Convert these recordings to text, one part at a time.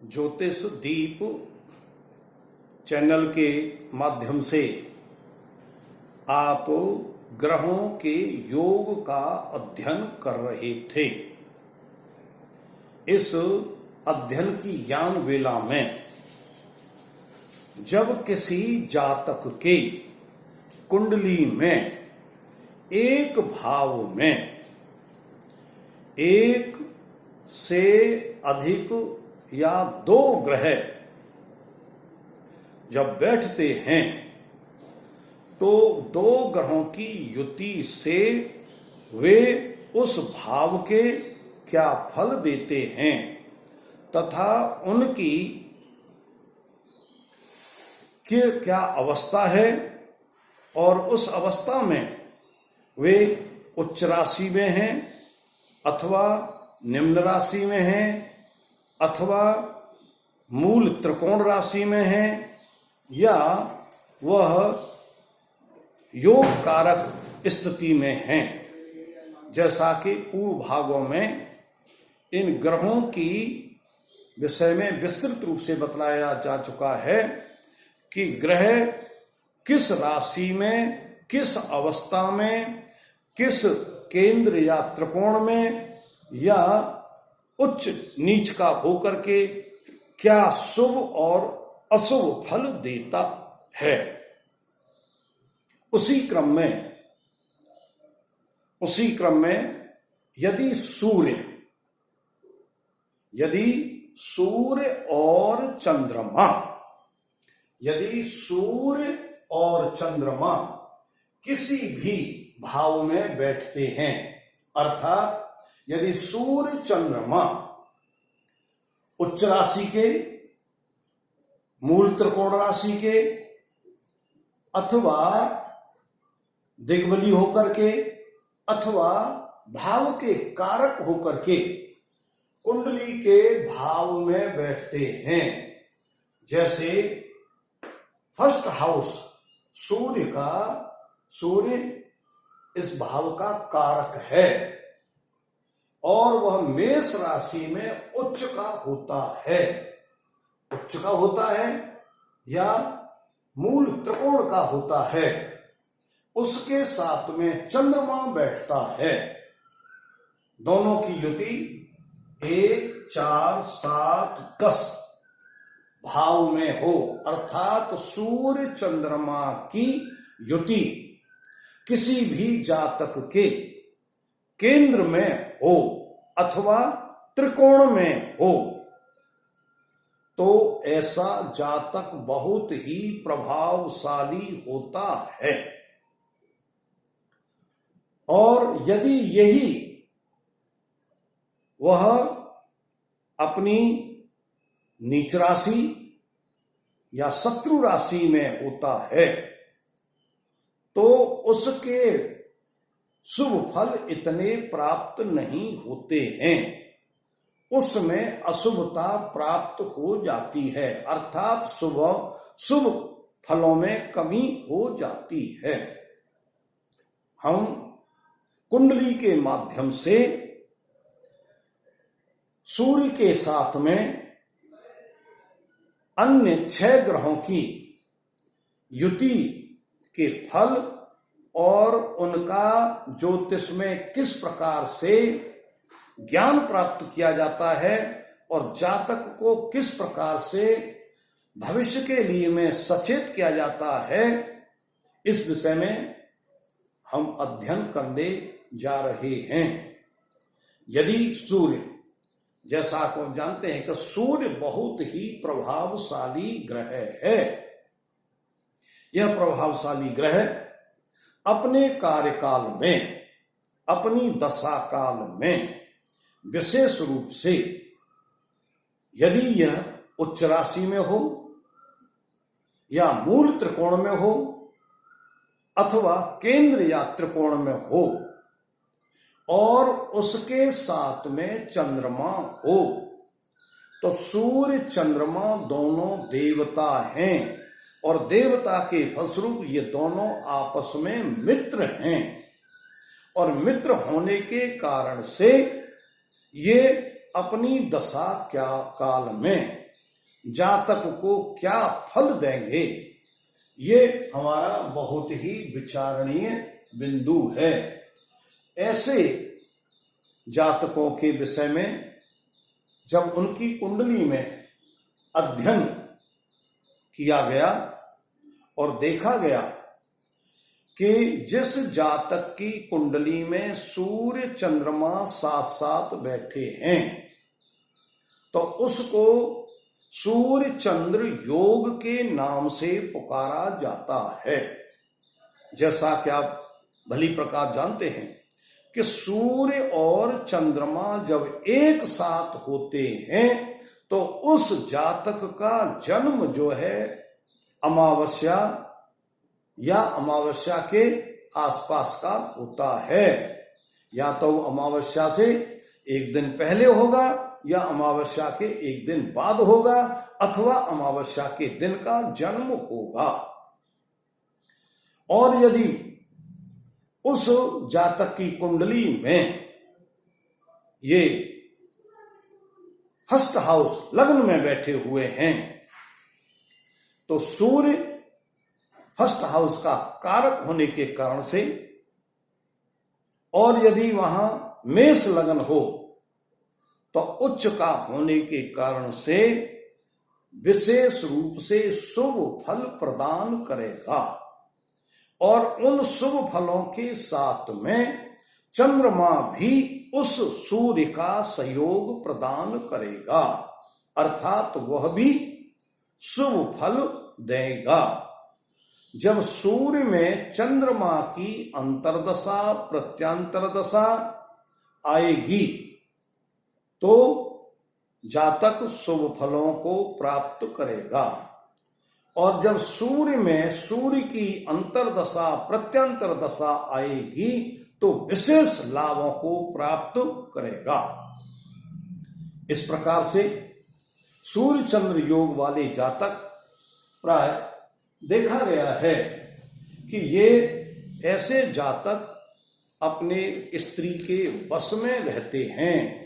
ज्योतिष दीप चैनल के माध्यम से आप ग्रहों के योग का अध्ययन कर रहे थे। इस अध्ययन की ज्ञान वेला में जब किसी जातक के कुंडली में एक भाव में एक से अधिक या दो ग्रह जब बैठते हैं तो दो ग्रहों की युति से वे उस भाव के क्या फल देते हैं तथा उनकी क्या अवस्था है और उस अवस्था में वे उच्च राशि में हैं अथवा निम्न राशि में हैं अथवा मूल त्रिकोण राशि में हैं या वह योग कारक स्थिति में हैं। जैसा कि पूर्व भागों में इन ग्रहों की विषय में विस्तृत रूप से बतलाया जा चुका है कि ग्रह किस राशि में, किस अवस्था में, किस केंद्र या त्रिकोण में या उच्च नीच का होकर के क्या शुभ और अशुभ फल देता है। उसी क्रम में यदि सूर्य और चंद्रमा किसी भी भाव में बैठते हैं, अर्थात यदि सूर्य चंद्रमा उच्च राशि के, मूल त्रिकोण राशि के अथवा दिग्बली होकर के अथवा भाव के कारक होकर के कुंडली के भाव में बैठते हैं। जैसे फर्स्ट हाउस सूर्य इस भाव का कारक है और वह मेष राशि में उच्च का होता है या मूल त्रिकोण का होता है। उसके साथ में चंद्रमा बैठता है। दोनों की युति 1, 4, 7, 10 भाव में हो, अर्थात सूर्य चंद्रमा की युति किसी भी जातक के केंद्र में हो अथवा त्रिकोण में हो तो ऐसा जातक बहुत ही प्रभावशाली होता है। और यदि यही वह अपनी नीच राशि या शत्रु राशि में होता है तो उसके शुभ फल इतने प्राप्त नहीं होते हैं, उसमें अशुभता प्राप्त हो जाती है, अर्थात शुभ फलों में कमी हो जाती है। हम कुंडली के माध्यम से सूर्य के साथ में अन्य 6 ग्रहों की युति के फल और उनका ज्योतिष में किस प्रकार से ज्ञान प्राप्त किया जाता है और जातक को किस प्रकार से भविष्य के लिए में सचेत किया जाता है, इस विषय में हम अध्ययन करने जा रहे हैं। यदि सूर्य, जैसा आप जानते हैं कि सूर्य बहुत ही प्रभावशाली ग्रह है। यह प्रभावशाली ग्रह अपने कार्यकाल में, अपनी दशा काल में विशेष रूप से यदि यह उच्च राशि में हो या मूल त्रिकोण में हो अथवा केंद्र या त्रिकोण में हो और उसके साथ में चंद्रमा हो तो सूर्य चंद्रमा दोनों देवता हैं और देवता के फलस्वरूप ये दोनों आपस में मित्र हैं और मित्र होने के कारण से ये अपनी दशा काल में जातक को क्या फल देंगे, ये हमारा बहुत ही विचारणीय बिंदु है। ऐसे जातकों के विषय में जब उनकी कुंडली में अध्ययन किया गया और देखा गया कि जिस जातक की कुंडली में सूर्य चंद्रमा साथ साथ बैठे हैं तो उसको सूर्य चंद्र योग के नाम से पुकारा जाता है। जैसा कि आप भली प्रकार जानते हैं कि सूर्य और चंद्रमा जब एक साथ होते हैं तो उस जातक का जन्म जो है अमावस्या या अमावस्या के आसपास का होता है। या तो अमावस्या से एक दिन पहले होगा या अमावस्या के एक दिन बाद होगा अथवा अमावस्या के दिन का जन्म होगा। और यदि उस जातक की कुंडली में ये हस्त हाउस लग्न में बैठे हुए हैं तो सूर्य हस्त हाउस का कारक होने के कारण से, और यदि वहां मेष लग्न हो तो उच्च का होने के कारण से विशेष रूप से शुभ फल प्रदान करेगा। और उन शुभ फलों के साथ में चंद्रमा भी उस सूर्य का सहयोग प्रदान करेगा, अर्थात वह भी शुभ फल देगा। जब सूर्य में चंद्रमा की अंतर्दशा प्रत्यांतर दशा आएगी तो जातक शुभ फलों को प्राप्त करेगा। और जब सूर्य में सूर्य की अंतर्दशा प्रत्यांतर दशा आएगी तो विशेष लाभों को प्राप्त करेगा। इस प्रकार से सूर्य चंद्र योग वाले जातक प्राय देखा गया है कि ये ऐसे जातक अपने स्त्री के वश में रहते हैं।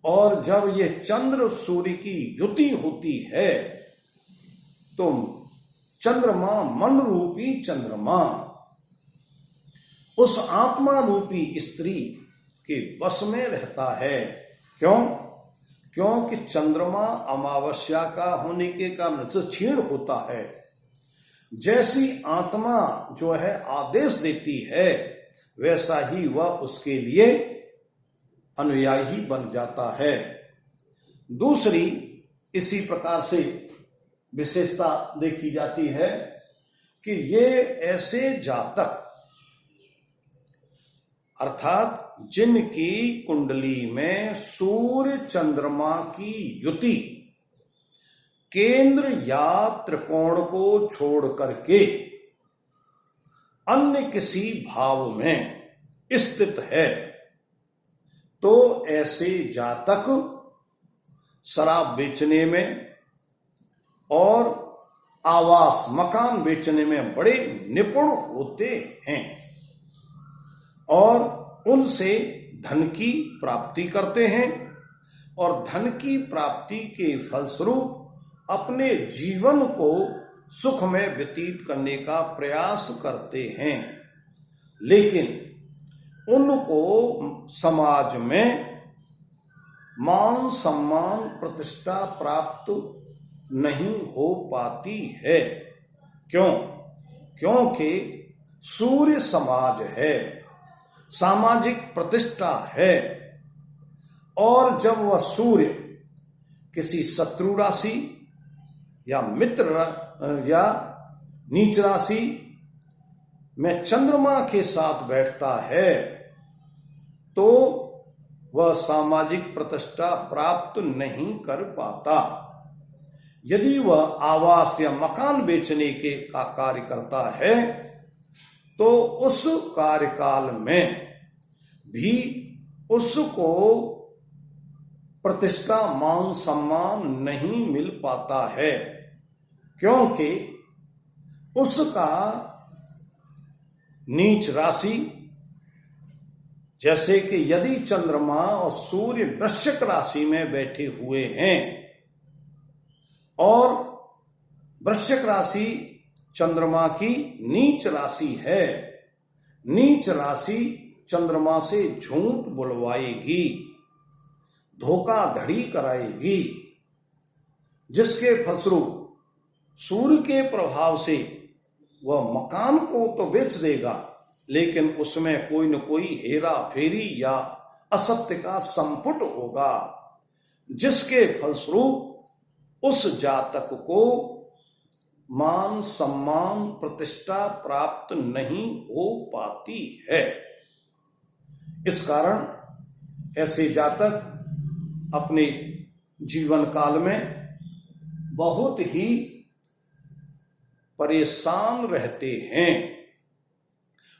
और जब ये चंद्र सूर्य की युति होती है तो चंद्रमा मन रूपी चंद्रमा उस आत्मा रूपी स्त्री के वश में रहता है। क्यों? क्योंकि चंद्रमा अमावस्या का होने के कारण से क्षीण होता है। जैसी आत्मा जो है आदेश देती है वैसा ही वह उसके लिए अनुयायी बन जाता है। दूसरी इसी प्रकार से विशेषता देखी जाती है कि ये ऐसे जातक अर्थात जिनकी कुंडली में सूर्य चंद्रमा की युति केंद्र या त्रिकोण को छोड़ करके अन्य किसी भाव में स्थित है तो ऐसे जातक शराब बेचने में और आवास मकान बेचने में बड़े निपुण होते हैं और उनसे धन की प्राप्ति करते हैं और धन की प्राप्ति के फलस्वरूप अपने जीवन को सुख में व्यतीत करने का प्रयास करते हैं। लेकिन उनको समाज में मान सम्मान प्रतिष्ठा प्राप्त नहीं हो पाती है। क्यों? क्योंकि सूर्य समाज है, सामाजिक प्रतिष्ठा है। और जब वह सूर्य किसी शत्रु राशि या मित्र या नीच राशि में चंद्रमा के साथ बैठता है तो वह सामाजिक प्रतिष्ठा प्राप्त नहीं कर पाता। यदि वह आवास या मकान बेचने के का कार्य करता है तो उस कार्यकाल में भी उसको प्रतिष्ठा मान सम्मान नहीं मिल पाता है, क्योंकि उसका नीच राशि, जैसे कि यदि चंद्रमा और सूर्य वृश्चिक राशि में बैठे हुए हैं और वृश्चिक राशि चंद्रमा की नीच राशि है। नीच राशि चंद्रमा से झूठ बुलवाएगी, धोखाधड़ी कराएगी, जिसके फलस्वरूप सूर्य के प्रभाव से वह मकान को तो बेच देगा, लेकिन उसमें कोई न कोई हेरा फेरी या असत्य का संपुट होगा, जिसके फलस्वरूप उस जातक को मान सम्मान प्रतिष्ठा प्राप्त नहीं हो पाती है। इस कारण ऐसे जातक अपने जीवन काल में बहुत ही परेशान रहते हैं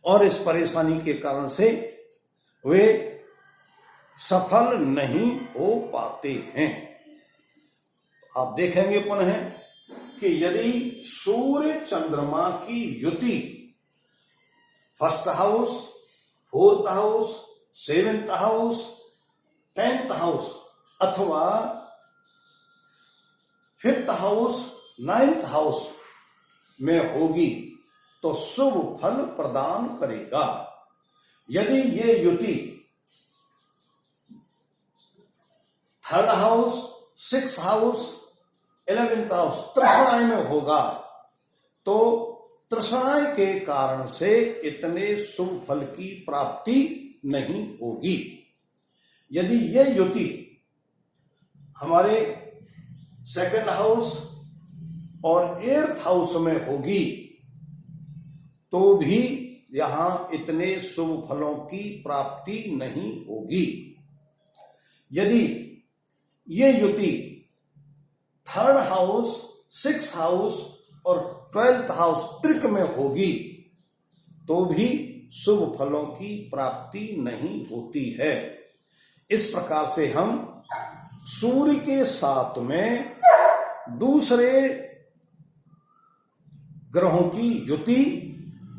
और इस परेशानी के कारण से वे सफल नहीं हो पाते हैं। आप देखेंगे पुनः कि यदि सूर्य चंद्रमा की युति first house, fourth house, seventh house, 10th house अथवा 5th हाउस, 9th हाउस में होगी तो शुभ फल प्रदान करेगा। यदि ये युति 3rd house, 6th house, 11th house तृष्णाय में होगा तो तृष्णाय के कारण से इतने शुभ फल की प्राप्ति नहीं होगी। यदि ये युति हमारे 2nd हाउस और 8th हाउस में होगी तो भी यहां इतने शुभ फलों की प्राप्ति नहीं होगी। यदि ये युति 3rd हाउस, 6th हाउस और 12th हाउस त्रिक में होगी तो भी शुभ फलों की प्राप्ति नहीं होती है। इस प्रकार से हम सूर्य के साथ में दूसरे ग्रहों की युति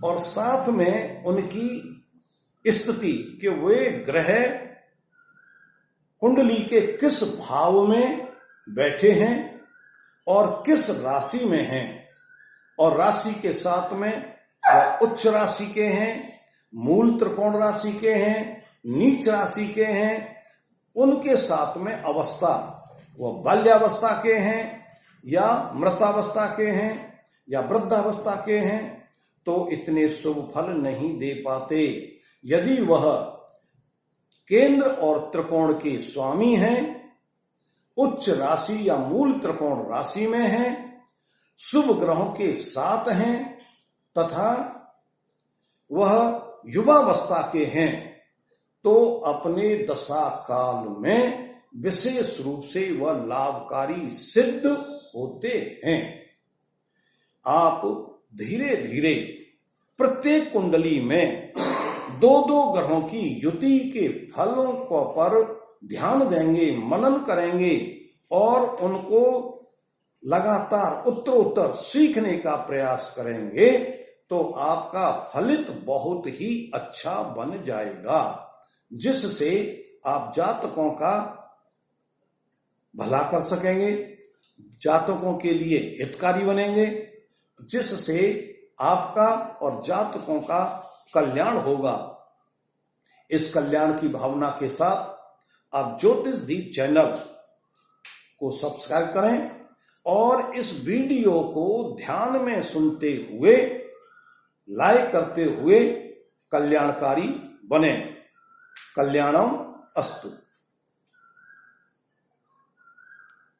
और साथ में उनकी स्थिति कि वे ग्रह कुंडली के किस भाव में बैठे हैं और किस राशि में हैं, और राशि के साथ में वह उच्च राशि के हैं, मूल त्रिकोण राशि के हैं, नीच राशि के हैं, उनके साथ में अवस्था वह बाल्यावस्था के हैं या मृतावस्था के हैं या वृद्धावस्था के हैं तो इतने शुभ फल नहीं दे पाते। यदि वह केंद्र और त्रिकोण के स्वामी हैं, उच्च राशि या मूल त्रिकोण राशि में हैं, शुभ ग्रहों के साथ हैं तथा वह युवावस्था के हैं तो अपने दशा काल में विशेष रूप से वह लाभकारी सिद्ध होते हैं। आप धीरे धीरे प्रत्येक कुंडली में 2-2 ग्रहों की युति के फलों को पर ध्यान देंगे, मनन करेंगे और उनको लगातार उत्तरोत्तर सीखने का प्रयास करेंगे तो आपका फलित बहुत ही अच्छा बन जाएगा, जिससे आप जातकों का भला कर सकेंगे, जातकों के लिए हितकारी बनेंगे, जिससे आपका और जातकों का कल्याण होगा। इस कल्याण की भावना के साथ आप ज्योतिष दीप चैनल को सब्सक्राइब करें और इस वीडियो को ध्यान में सुनते हुए लाइक करते हुए कल्याणकारी बने। कल्याणम अस्तु।